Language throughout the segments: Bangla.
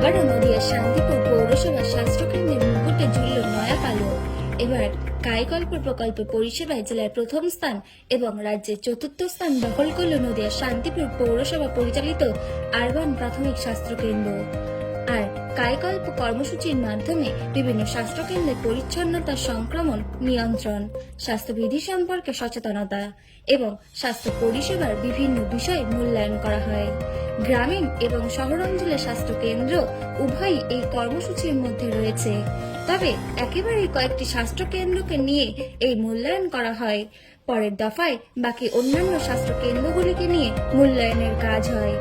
আবারও নদিয়ার শান্তিপুর পৌরসভার স্বাস্থ্যকেন্দ্রের মুকুটে ঝুলল নয়া আলো। এবার কায়কল্প প্রকল্প পরিষেবায় জেলার প্রথম স্থান এবং রাজ্যের চতুর্থ স্থান দখল করল নদিয়ার শান্তিপুর পৌরসভা পরিচালিত আরবান প্রাথমিক স্বাস্থ্যকেন্দ্র। আর কায়কল্প কর্মসূচির মাধ্যমে বিভিন্ন স্বাস্থ্যকেন্দ্রে পরিচ্ছন্নতা, সংক্রমণ নিয়ন্ত্রণ, স্বাস্থ্যবিধি সম্পর্কে সচেতনতা এবং স্বাস্থ্য পরিষেবার বিভিন্ন বিষয় মূল্যায়ন করা হয়। গ্রামীণ এবং শহরাঞ্চলের স্বাস্থ্যকেন্দ্র উভয়ই এই কর্মসূচির মধ্যে রয়েছে, তবে একেবারেই কয়েকটি স্বাস্থ্যকেন্দ্রকে নিয়ে এই মূল্যায়ন করা হয়। পরের দফায় বাকি অন্যান্য স্বাস্থ্যকেন্দ্রগুলিকে নিয়ে মূল্যায়নের কাজ হয়।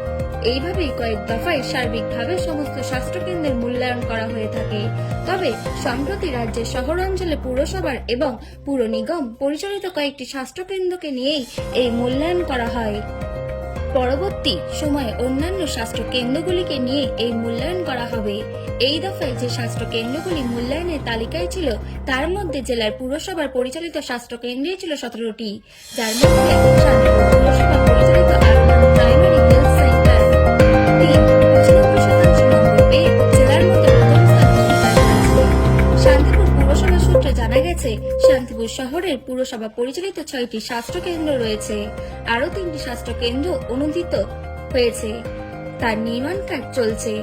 এইভাবেই কয়েক দফায় সার্বিকভাবে সমস্ত স্বাস্থ্যকেন্দ্রের মূল্যায়ন করা হয়ে থাকে। তবে সম্প্রতি রাজ্যের শহরাঞ্চলে পুরসভার এবং পুর নিগম পরিচালিত কয়েকটি স্বাস্থ্যকেন্দ্রকে নিয়েই এই মূল্যায়ন করা হয়। পরবর্তী সময়ে অন্যান্য স্বাস্থ্য কেন্দ্রগুলিকে নিয়ে এই মূল্যায়ন করা হবে। এই দফায় যে স্বাস্থ্য কেন্দ্রগুলি মূল্যায়নের তালিকায় ছিল তার মধ্যে জেলার পুরসভার পরিচালিত স্বাস্থ্য কেন্দ্রই ছিল 17টি, যার মধ্যে শান্তিপুর পুরসভা পরিচালিত আরবান প্রাইমারি হেলথ সেন্টার 95% নম্বর পেয়ে জেলার মধ্যে প্রথম স্থান অধিকার করেছে। শান্তিপুর পুরসভা সূত্রে জানা গেছে, শান্তিপুর শহরের পুরসভা পরিচালিত 6টি স্বাস্থ্য কেন্দ্র রয়েছে। আরো 3টি স্বাস্থ্য কেন্দ্র অনুমোদিত হয়েছে, তার নির্মাণ কাজ চলছে।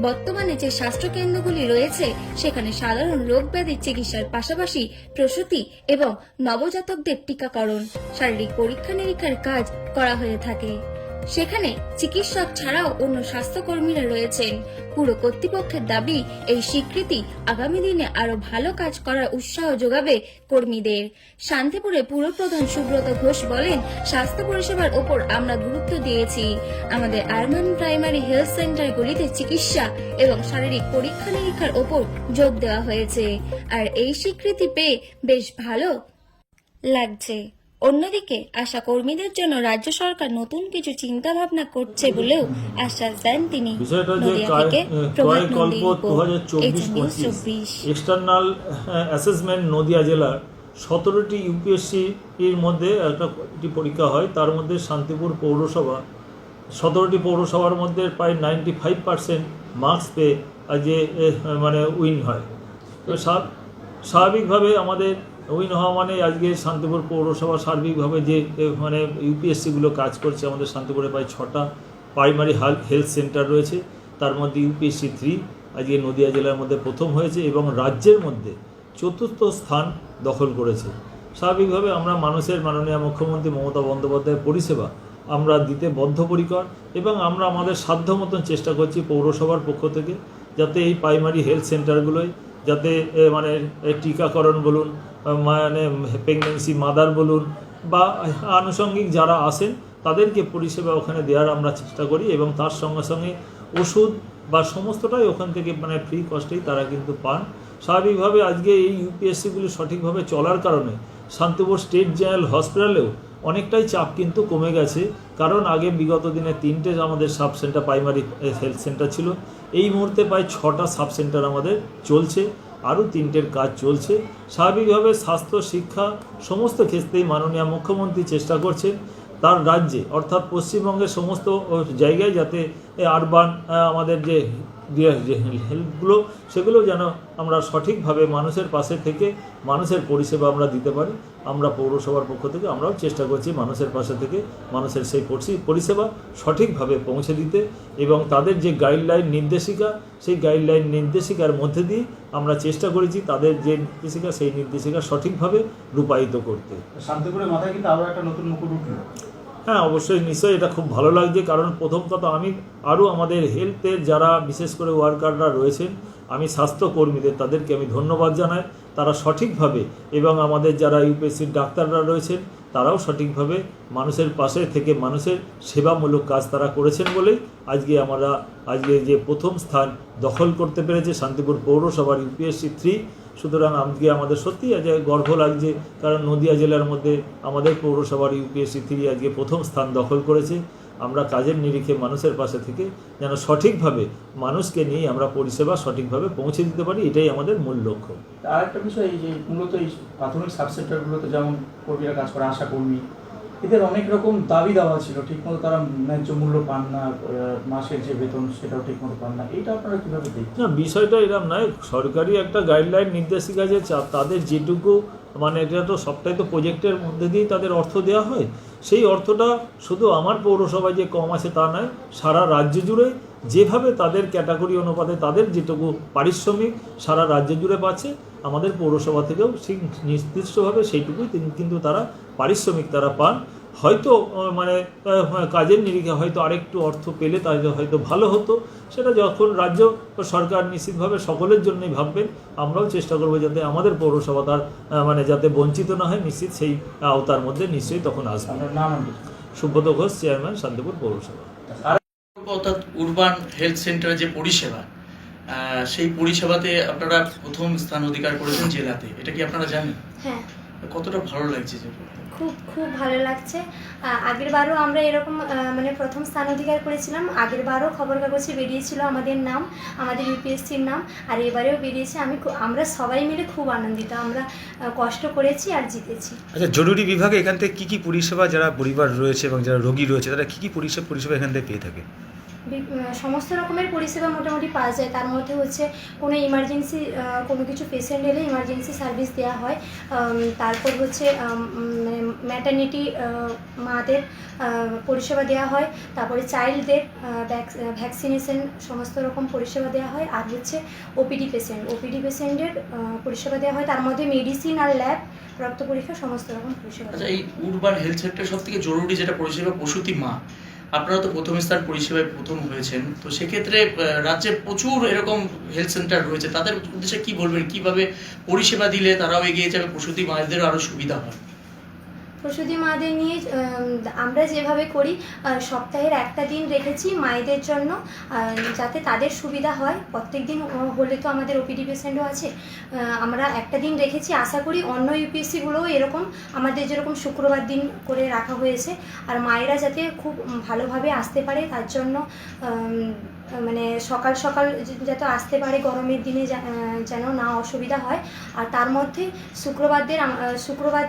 বর্তমানে যে স্বাস্থ্য কেন্দ্রগুলি রয়েছে সেখানে সাধারণ রোগ ব্যাধির চিকিৎসার পাশাপাশি প্রসূতি এবং নবজাতকদের টিকাকরণ, শারীরিক পরীক্ষা নিরীক্ষার কাজ করা হয়ে থাকে। সেখানে চিকিৎসক ছাড়াও অন্য স্বাস্থ্যকর্মীরা রয়েছেন। পুরো কর্তৃপক্ষের দাবি, এই স্বীকৃতি আগামী দিনে আরো ভালো কাজ করার উৎসাহ যোগাবে কর্মীদের। শান্তিপুরে পুরপ্রধান সুব্রত ঘোষ বলেন, স্বাস্থ্য পরিষেবার ওপর আমরা গুরুত্ব দিয়েছি। আমাদের আরবান প্রাইমারি হেলথ সেন্টারগুলিতে চিকিৎসা এবং শারীরিক পরীক্ষা নিরীক্ষার ওপর জোর দেওয়া হয়েছে, আর এই স্বীকৃতি পেয়ে বেশ ভালো লাগছে। অন্যদিকে আশা কর্মীদের জন্য রাজ্য সরকার নতুন কিছু চিন্তা ভাবনা করছে বলেও আশ্বাস দেন তিনি। নদিয়া থেকে Prabhat Nandi report, AG news 24। External assessment Nadia জেলার 17টি ইউপিএসসি এর মধ্যে একটি পরীক্ষা হয়। তার মধ্যে শান্তিপুর পৌরসভা 17টি পৌরসভার মধ্যে প্রায় 95% মার্কস পেয়ে যে মানে উইন হয়। তো স্বাভাবিকভাবে আমাদের উইন হওয়া মানে আজকে শান্তিপুর পৌরসভা সার্বিকভাবে যে মানে ইউপিএসসিগুলো কাজ করছে, আমাদের শান্তিপুরে প্রায় 6টা প্রাইমারি হেলথ সেন্টার রয়েছে। তার মধ্যে ইউপিএসসি 3 আজকে নদিয়া জেলার মধ্যে প্রথম হয়েছে এবং রাজ্যের মধ্যে চতুর্থ স্থান দখল করেছে। স্বাভাবিকভাবে আমরা মানুষের মাননীয় মুখ্যমন্ত্রী মমতা বন্দ্যোপাধ্যায়ের পরিষেবা আমরা দিতে বদ্ধপরিকর এবং আমরা আমাদের সাধ্য মতন চেষ্টা করছি পৌরসভার পক্ষ থেকে, যাতে এই প্রাইমারি হেলথ সেন্টারগুলোয় যাতে মানে টিকাকরণ বলুন, মানে প্রেগনেন্সি মাদার বলুন বা আনুষঙ্গিক যারা আসেন তাদেরকে পরিষেবা ওখানে দেওয়ার আমরা চেষ্টা করি এবং তার সঙ্গে সঙ্গে ওষুধ বা সমস্তটাই ওখান থেকে মানে ফ্রি কস্টেই তারা কিন্তু পান। স্বাভাবিকভাবে আজকে এই ইউপিএসসিগুলি সঠিকভাবে চলার কারণে শান্তিপুর স্টেট জেনারেল হসপিটালেও অনেকটাই চাপ কিন্তু কমে গেছে, কারণ আগে বিগত দিনে 3টে আমাদের sub centre primary health centre ছিল। এই মুহূর্তে প্রায় 6টা সাব সেন্টার আমাদের চলছে, আরও 3টের কাজ চলছে। স্বাভাবিকভাবে স্বাস্থ্য, শিক্ষা সমস্ত ক্ষেত্রেই মাননীয় মুখ্যমন্ত্রী চেষ্টা করছেন তার রাজ্যে অর্থাৎ পশ্চিমবঙ্গের সমস্ত জায়গায় যাতে আরবান আমাদের যে হেলথগুলো সেগুলো যেন আমরা সঠিকভাবে মানুষের পাশে থেকে মানুষের পরিষেবা আমরা দিতে পারি। আমরা পৌরসভার পক্ষ থেকে আমরাও চেষ্টা করছি মানুষের পাশে থেকে মানুষের সেই পরিষেবা সঠিকভাবে পৌঁছে দিতে এবং তাদের যে গাইডলাইন নির্দেশিকা সেই গাইডলাইন নির্দেশিকার মধ্যে দিয়ে আমরা চেষ্টা করেছি তাদের যে নির্দেশিকা সেই নির্দেশিকা সঠিকভাবে রূপায়িত করতে। শান্তিপুরের মাথায় কিন্তু আরও একটা নতুন মুকুট উঠল। হ্যাঁ, অবশ্যই, নিশ্চয়ই এটা খুব ভালো লাগছে, কারণ প্রথম কথা আমি আরও আমাদের হেলথের যারা বিশেষ করে ওয়ার্কাররা রয়েছেন, আমি স্বাস্থ্যকর্মীদের তাদেরকে আমি ধন্যবাদ জানাই। তারা সঠিকভাবে এবং আমাদের যারা ইউপিএসসির ডাক্তাররা রয়েছেন তারাও সঠিকভাবে মানুষের পাশে থেকে মানুষের সেবামূলক কাজ তারা করেছেন বলেই আজকে যে প্রথম স্থান দখল করতে পেরেছে শান্তিপুর পৌরসভার ইউপিএসসি 3। সুতরাং আজকে আমাদের সত্যি আজ গর্ব লাগছে, কারণ নদিয়া জেলার মধ্যে আমাদের পৌরসভার ইউপিএসসি 3 আজকে প্রথম স্থান দখল করেছে। আমরা কাজের নিরিখে মানুষের পাশে থেকে যেন সঠিকভাবে মানুষকে নিয়ে আমরা পরিষেবা সঠিকভাবে পৌঁছে দিতে পারি, এটাই আমাদের মূল লক্ষ্য। আর একটা বিষয়, এই যে মূলত এই প্রাথমিক সাবসেন্টারগুলোতে যেমন কর্মীরা কাজ করে, আশা কর্মী এদের অনেক রকম দাবি দাওয়া ছিল, ঠিকমতো তারা ন্যায্য মূল্য পান না, মাসের যে বেতন সেটাও ঠিকমতো পান না, এটা আপনারা কিভাবে দেখছেন? না, বিষয়টা এরকম নয়, সরকারি একটা গাইডলাইন নির্দেশিকা যে তাদের যেটুকু মানে এটা তো সবটাই তো প্রজেক্টের মধ্যে দিয়েই তাদের অর্থ দেওয়া হয়, সেই অর্থটা শুধু আমার পৌরসভায় যে কম আছে তা নয়, সারা রাজ্য জুড়ে যেভাবে তাদের ক্যাটাগরি অনুপাতে তাদের যেটুকু পারিশ্রমিক সারা রাজ্য জুড়ে পাচ্ছে, আমাদের পৌরসভা থেকেও ঠিক নির্দিষ্টভাবে সেইটুকুই কিন্তু তারা পারিশ্রমিক তারা পান। হয়তো মানে কাজের নিরিখে হয়তো আরেকটু অর্থ পেলে তাহলে হয়তো ভালো হতো, সেটা যখন রাজ্য সরকার নিশ্চিতভাবে সকলের জন্যই ভাববেন, আমরাও চেষ্টা করবো যাতে আমাদের পৌরসভা তার মানে যাতে বঞ্চিত না হয়, নিশ্চিত সেই আওতার মধ্যে নিশ্চয়ই তখন আসবে। আপনার নাম আমি সুব্রত ঘোষ, চেয়ারম্যান, শান্তিপুর পৌরসভা। অর্থাৎ উরবান হেলথ সেন্টারের যে পরিষেবা, সেই পরিষেবাতে আপনারা প্রথম স্থান অধিকার করেছেন জেলাতে, এটা কি আপনারা জানেন? হ্যাঁ, কতটা ভালো লাগছে যে খুব খুব ভালো লাগছে। আগের বারও আমরা এরকম মানে প্রথম স্থান অধিকার করেছিলাম। আগের বারও খবর কাগজে বেরিয়েছিল আমাদের নাম, আমাদের ইউপিএসসির নাম, আর এবারেও বেরিয়েছে। আমরা সবাই মিলে খুব আনন্দিত, আমরা কষ্ট করেছি আর জিতেছি। আচ্ছা, জরুরি বিভাগে এখান থেকে কী কী পরিষেবা যারা পরিবার রয়েছে এবং যারা রোগী রয়েছে তারা কী কী পরিষেবা এখান থেকে পেয়ে থাকে? সমস্ত রকমের পরিষেবা মোটামুটি পাওয়া যায়। তার মধ্যে হচ্ছে কোনো ইমার্জেন্সি কোনো কিছু পেশেন্ট এলে ইমার্জেন্সি সার্ভিস দেওয়া হয়। তারপর হচ্ছে মানে ম্যাটারনিটি মাদের পরিষেবা দেওয়া হয়। তারপরে চাইল্ডদের ভ্যাকসিনেশন সমস্ত রকম পরিষেবা দেওয়া হয়। আর হচ্ছে ওপিডি পেশেন্টের পরিষেবা দেওয়া হয়। তার মধ্যে মেডিসিন আর ল্যাব, রক্ত পরীক্ষা সমস্ত রকম পরিষেবা। আচ্ছা, এই উরবান হেলথ সেন্টার সব থেকে জরুরি যেটা পরিষেবা প্রসূতি মা, আপনারা তো প্রথম স্থান পরিষেবায় প্রথম হয়েছেন, তো সেক্ষেত্রে রাজ্যে প্রচুর এরকম হেলথ সেন্টার রয়েছে, তাদের উদ্দেশ্যে কি বলবেন, কিভাবে পরিষেবা দিলে তারাও এগিয়ে যাবে, প্রসূতি মায়েদেরও আরও সুবিধা হয়? প্রসূতি মাদের নিয়ে আমরা যেভাবে করি, সপ্তাহের একটা দিন রেখেছি মায়েদের জন্য, যাতে তাদের সুবিধা হয়। প্রত্যেক দিন হলে তো আমাদের ওপিডি পেশেন্টও আছে, আমরা একটা দিন রেখেছি। আশা করি অন্য ইউপিএসসিগুলোও এরকম আমাদের যেরকম শুক্রবার দিন করে রাখা হয়েছে, আর মায়েরা যাতে খুব ভালোভাবে আসতে পারে তার জন্য মানে সকাল সকাল যাতে আসতে পারে, গরমের দিনে যেন না অসুবিধা হয়। আর তার মধ্যে শুক্রবার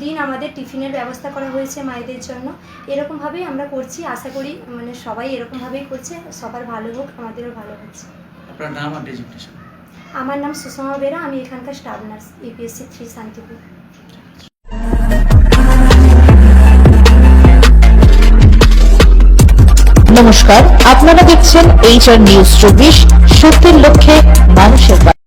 দিন আমাদের টিফিনের ব্যবস্থা করা হয়েছে মায়েদের জন্য। এরকমভাবেই আমরা করছি, আশা করি মানে সবাই এরকমভাবেই করছে, সবার ভালো হোক, আমাদেরও ভালো হচ্ছে। আপনার নাম আর ডেজিগনেশন? আমার নাম সুষমা বেরা, আমি এখানকার স্টাফ নার্স, ইউপিএসসি 3 শান্তিপুর। নমস্কার, আপনারা দেখছেন HR নিউজ 24, সত্যের লক্ষ্যে মানুষের